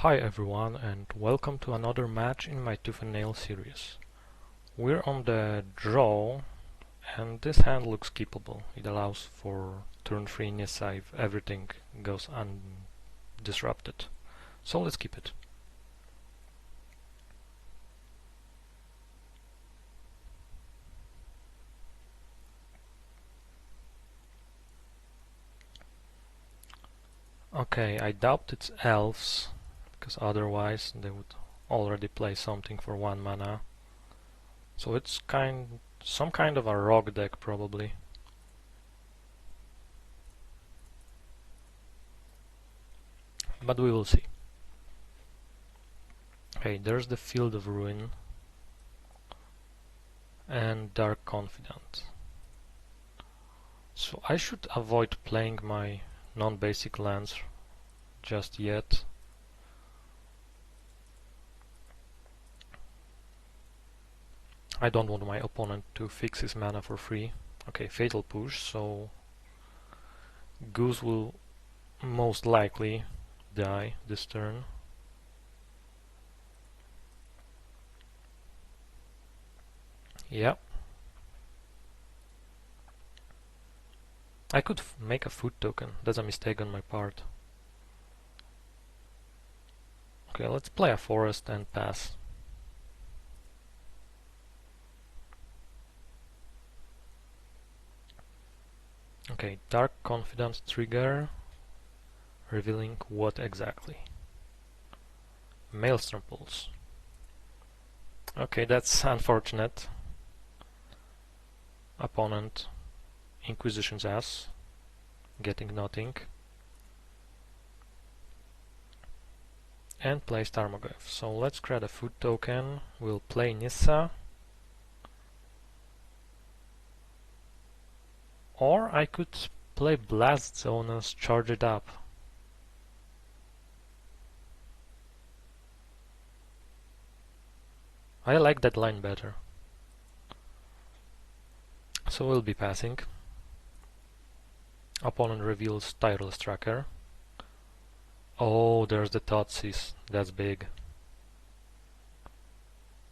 Hi everyone and welcome to another match in my Tooth and Nail series. We're on the draw and this hand looks keepable. It allows for turn 3 Nissa if everything goes undisrupted. So let's keep it. Okay, I doubt it's elves, because otherwise they would already play something for 1 mana. So it's some kind of a rock deck probably. But we will see. Okay, there's the Field of Ruin and Dark Confidant. So I should avoid playing my non-basic lands just yet. I don't want my opponent to fix his mana for free. Okay, Fatal Push, so Goose will most likely die this turn. Yep. I could make a food token. That's a mistake on my part. Okay, let's play a forest and pass. Okay, Dark Confidant trigger, revealing what exactly? Maelstrom Pulse. Okay, that's unfortunate. Opponent Inquisition's ass, getting nothing. And plays Tarmogoyf. So let's create a food token. We'll play Nissa. Or I could play Blast Zone and charge it up. I like that line better. So we'll be passing. Opponent reveals Tireless Tracker. Oh, there's the Thoughtseize. That's big.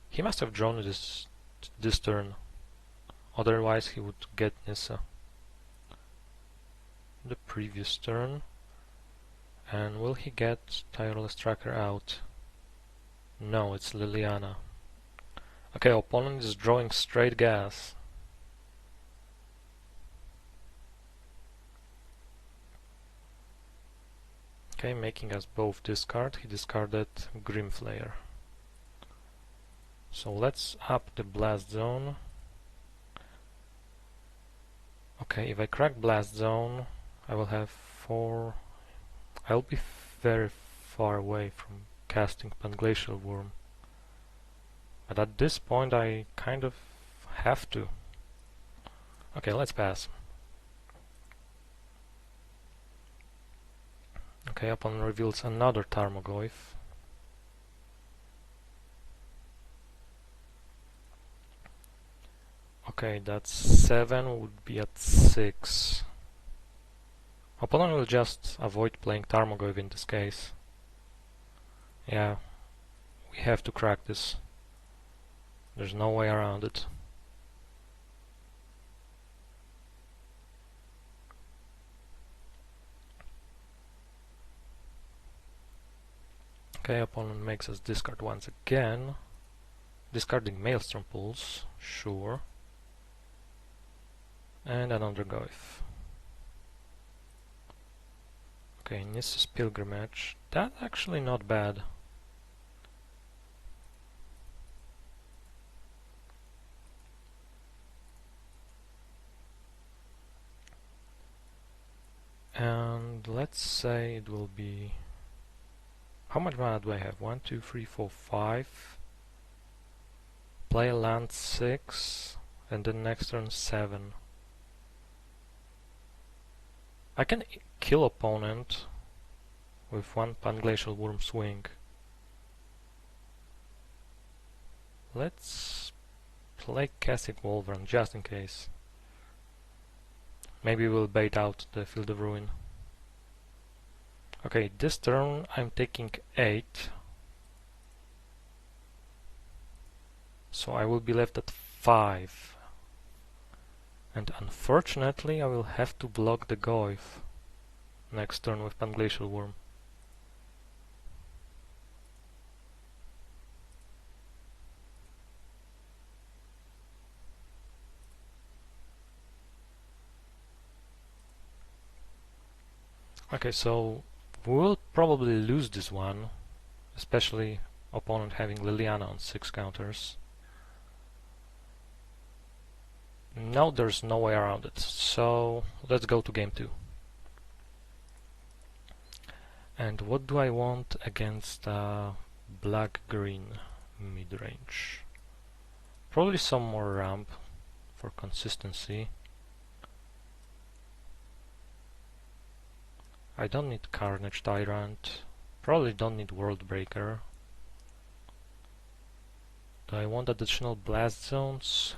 He must have drawn this turn. Otherwise he would get Nissa the previous turn. And will he get Tireless Tracker out? No, it's Liliana. Okay, opponent is drawing straight gas. Okay, making us both discard. He discarded Grimflayer. So let's up the Blast Zone. Okay, if I crack Blast Zone, I will have 4... I'll be very far away from casting Panglacial Wurm. But at this point I kind of have to. Okay, let's pass. Okay, opponent reveals another Tarmogoyf. Okay, that's 7, would be at 6. Opponent will just avoid playing Tarmogoyf in this case. Yeah, we have to crack this. There's no way around it. Okay, opponent makes us discard once again. Discarding Maelstrom Pulse, sure. And another Goyf. Okay, Nissa's Pilgrimage. That's actually not bad. And let's say it will be... How much mana do I have? 1, 2, 3, 4, 5. Play a land 6, and then next turn 7. I can kill opponent with 1 Panglacial Wurm swing. Let's play Kessig Wolf Run just in case. Maybe we'll bait out the Field of Ruin. Okay, this turn I'm taking 8. So I will be left at 5. And unfortunately I will have to block the Goyf next turn with Panglacial Wurm. Okay, so we'll probably lose this one, especially opponent having Liliana on 6 counters. Now there's no way around it, so let's go to game 2. And what do I want against black-green midrange? Probably some more ramp for consistency. I don't need Carnage Tyrant, probably don't need World Breaker. Do I want additional blast zones?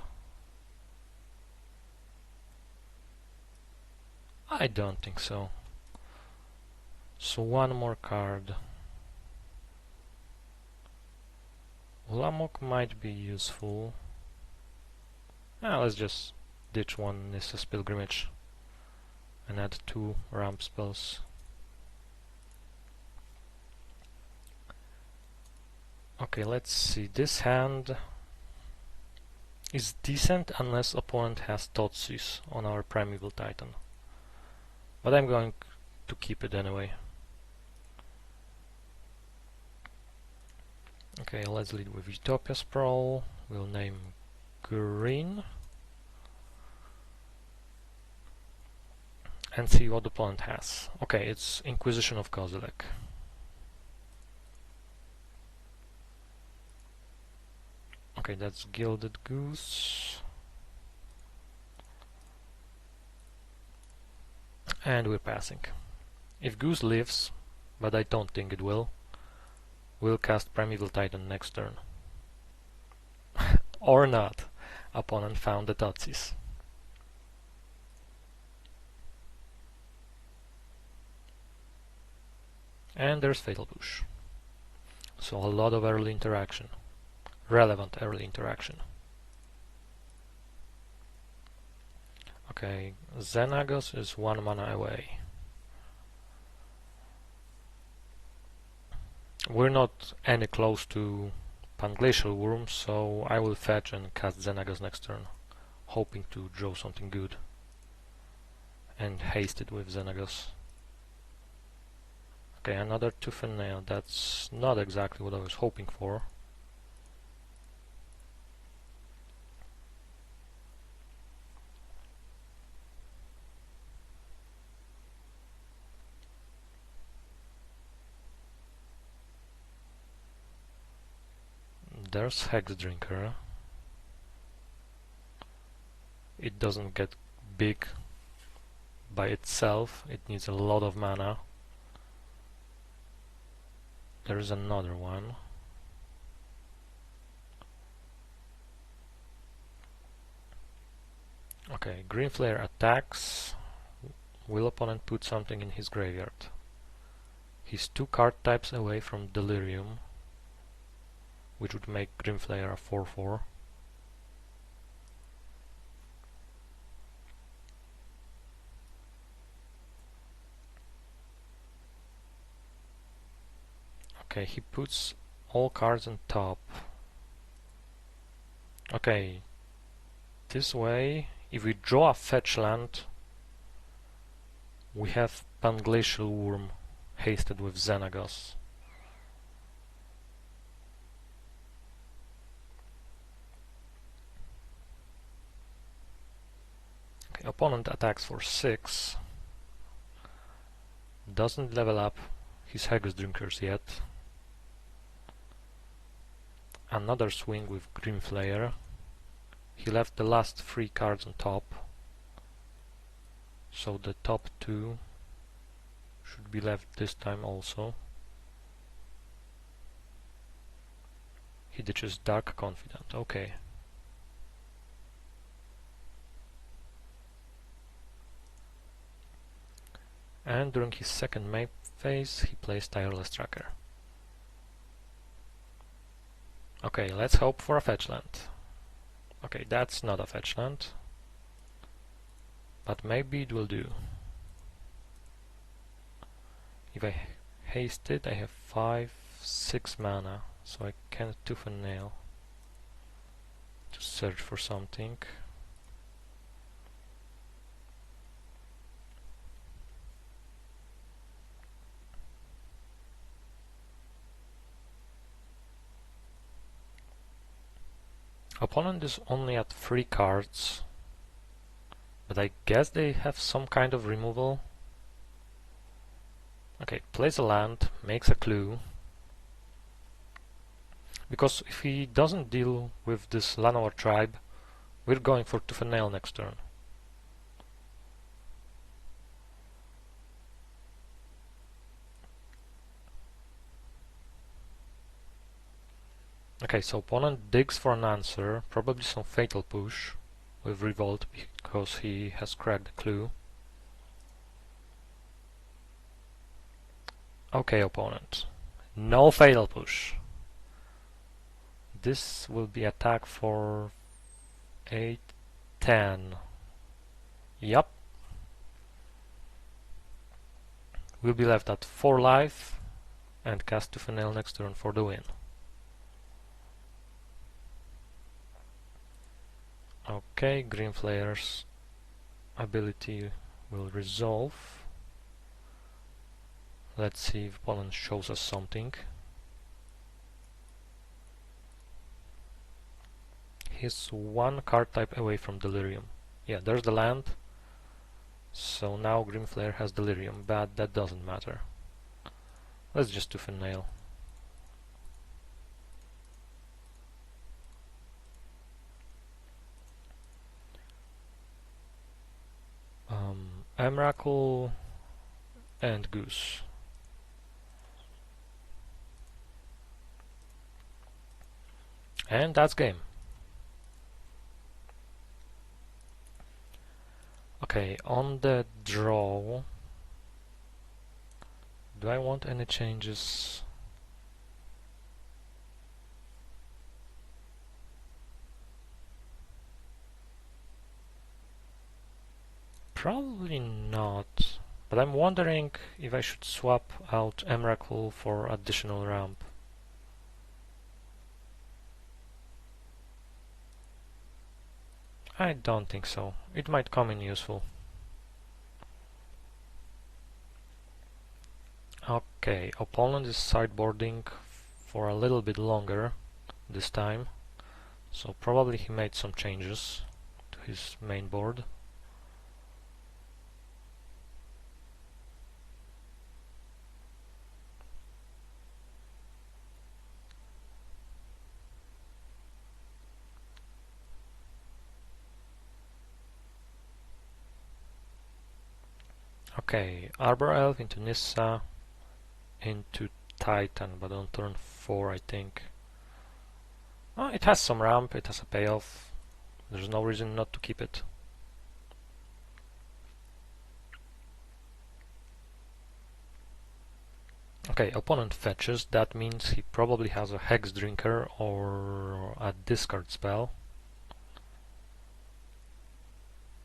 I don't think so. So one more card. Ulamog might be useful. Let's just ditch one Nissa's Pilgrimage and add 2 ramp spells. Okay, let's see. This hand is decent unless opponent has Thoughtseize on our Primeval Titan. But I'm going to keep it anyway. Okay, let's lead with Utopia Sprawl. We'll name green. And see what the opponent has. Okay, it's Inquisition of Kozilek. Okay, that's Gilded Goose. And we're passing. If Goose lives, but I don't think it will, we'll cast Primeval Titan next turn. Or not. Opponent found the Thoughtseize. And there's Fatal Push. So a lot of early interaction. Relevant early interaction. Okay, Xenagos is 1 mana away. We're not any close to Panglacial Wurm, so I will fetch and cast Xenagos next turn, hoping to draw something good. And haste it with Xenagos. Okay, another Tooth and Nail. That's not exactly what I was hoping for. There's Hex Drinker. It doesn't get big by itself, it needs a lot of mana. There's another one. Okay, Green Flare attacks. Will opponent put something in his graveyard? He's 2 card types away from Delirium, which would make Green Flare a 4/4. Okay, he puts all cards on top. Okay, this way, if we draw a fetch land, we have Panglacial Wurm hasted with Xenagos. Okay, opponent attacks for 6. Doesn't level up his Hex Drinkers yet. Another swing with Green Flare. He left the last 3 cards on top, so the top 2 should be left this time also. He ditches Dark Confidant, okay. And during his second phase he plays Tireless Tracker. Okay, let's hope for a fetch land. Okay, that's not a fetch land, but maybe it will do. If I haste it, I have 5-6 mana, so I can tooth and nail to search for something. Opponent is only at 3 cards, but I guess they have some kind of removal. Okay, plays a land, makes a clue. Because if he doesn't deal with this Llanowar Tribe, we're going for tooth and nail next turn. Okay, so opponent digs for an answer, probably some fatal push with Revolt because he has cracked the clue. Okay, opponent, no fatal push. This will be attack for 8, 10. Yup. We'll be left at 4 life and cast tooth and nail next turn for the win. Okay, Green Flayer's ability will resolve. Let's see if opponent shows us something. He's 1 card type away from Delirium. Yeah, there's the land. So now Green Flare has Delirium, but that doesn't matter. Let's just tooth and nail. Emrakul and Goose. And that's game. Okay, on the draw, do I want any changes? Probably not, but I'm wondering if I should swap out Emrakul for additional ramp. I don't think so. It might come in useful. Okay, opponent is sideboarding for a little bit longer this time, so probably he made some changes to his main board. Okay, Arbor Elf into Nissa, into Titan, but on turn 4 I think. Oh, it has some ramp, it has a payoff. There's no reason not to keep it. Okay, opponent fetches, that means he probably has a Hex Drinker or a discard spell.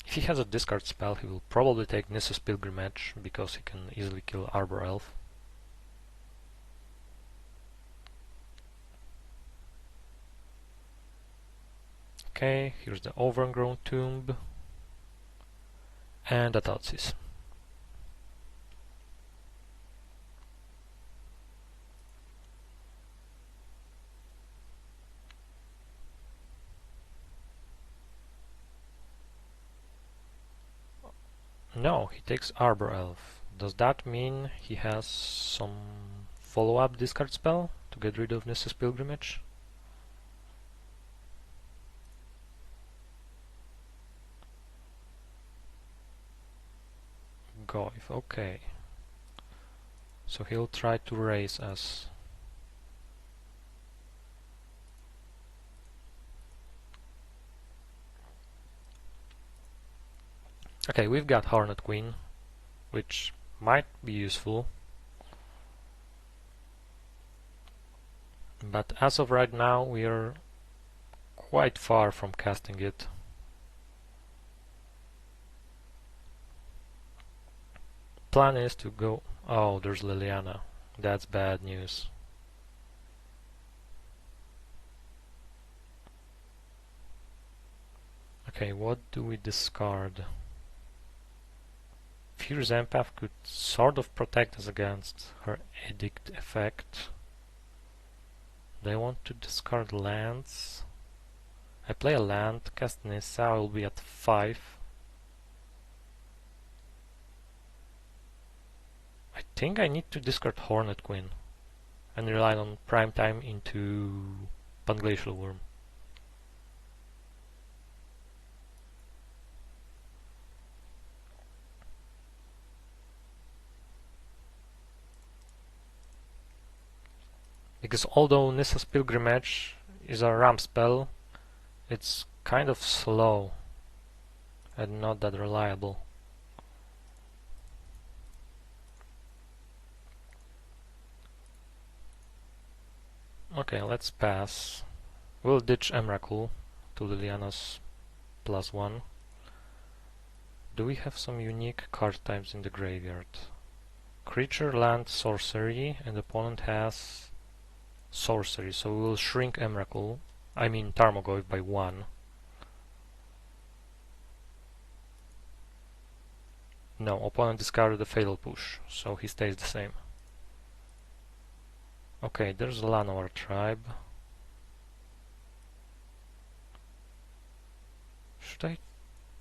If he has a discard spell, he will probably take Nissa's Pilgrimage, because he can easily kill Arbor Elf. Okay, here's the Overgrown Tomb and a Thoughtseize. No, he takes Arbor Elf. Does that mean he has some follow-up discard spell to get rid of Nissa's Pilgrimage? Goif, okay. So he'll try to raise us. Okay, we've got Hornet Queen, which might be useful. But as of right now, we are quite far from casting it. Plan is to go... Oh, there's Liliana. That's bad news. Okay, what do we discard? Fierce Empath could sort of protect us against her edict effect. Do I want to discard lands? I play a land, cast Nissa, I will be at 5. I think I need to discard Hornet Queen and rely on prime time into Panglacial Wurm. Because although Nissa's Pilgrimage is a ramp spell, it's kind of slow and not that reliable. Okay, let's pass. We'll ditch Emrakul to Liliana's +1. Do we have some unique card types in the graveyard? Creature, land, sorcery, and opponent has sorcery, so we'll shrink Emrakul, I mean Tarmogoyf, by 1. No, opponent discarded the Fatal Push, so he stays the same. Okay, there's a Llanowar Tribe. Should I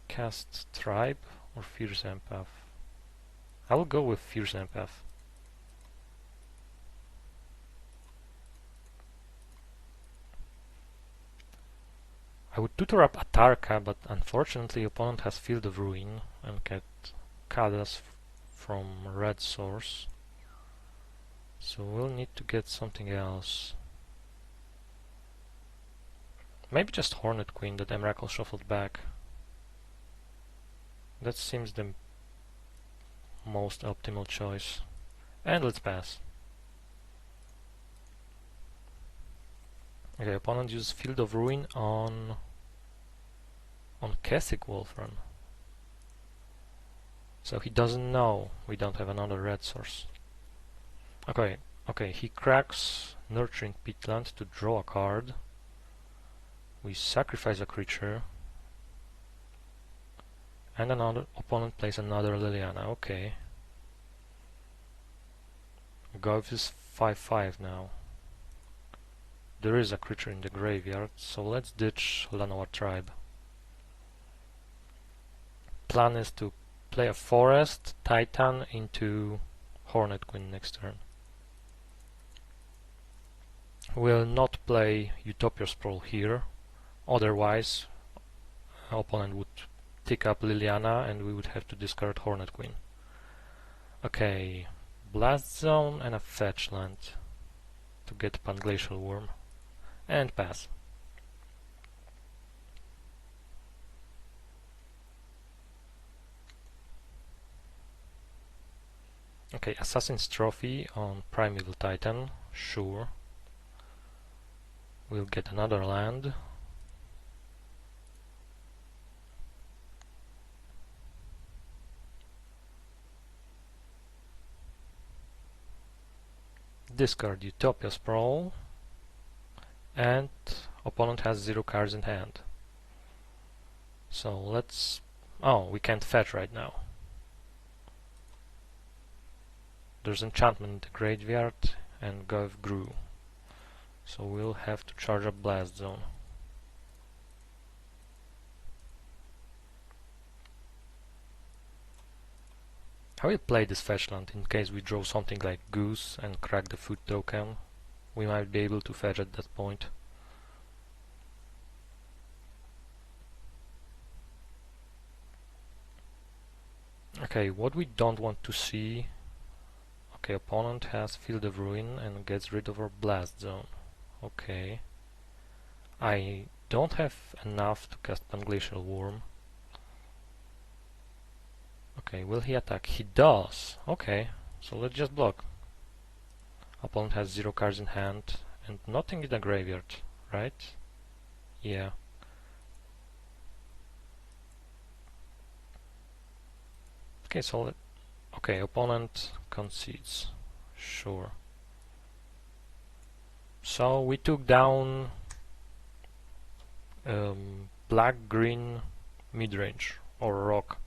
cast Tribe or Fierce Empath? I'll go with Fierce Empath. I would tutor up Atarka, but unfortunately opponent has Field of Ruin and can cut us from red source. So we'll need to get something else. Maybe just Hornet Queen that Emrakul shuffled back. That seems the most optimal choice. And let's pass. Okay, opponent uses Field of Ruin on Kessig Wolf Run. So he doesn't know we don't have another red source. Okay, he cracks Nurturing Peatland to draw a card. We sacrifice a creature. And another opponent plays another Liliana, okay. Goyf is 5/5 now. There is a creature in the graveyard, so let's ditch Llanowar Tribe. Plan is to play a Forest Titan into Hornet Queen next turn. We'll not play Utopia Sprawl here, otherwise opponent would tick up Liliana and we would have to discard Hornet Queen. Okay, Blast Zone and a fetch land to get Panglacial Wurm. And pass. Okay, Assassin's Trophy on Primeval Titan, sure. We'll get another land. Discard Utopia Sprawl. And opponent has 0 cards in hand. So let's... Oh, we can't fetch right now. There's enchantment in the graveyard and Goyf grew. So we'll have to charge up Blast Zone. I will play this fetch land in case we draw something like Goose and crack the food token. We might be able to fetch at that point. Okay, what we don't want to see... Okay, opponent has Field of Ruin and gets rid of our Blast Zone. Okay. I don't have enough to cast Panglacial Wurm. Okay, will he attack? He does! Okay, so let's just block. Opponent has 0 cards in hand And nothing in the graveyard, right? Yeah. Okay, so okay, opponent concedes. Sure. So we took down black-green midrange or rock.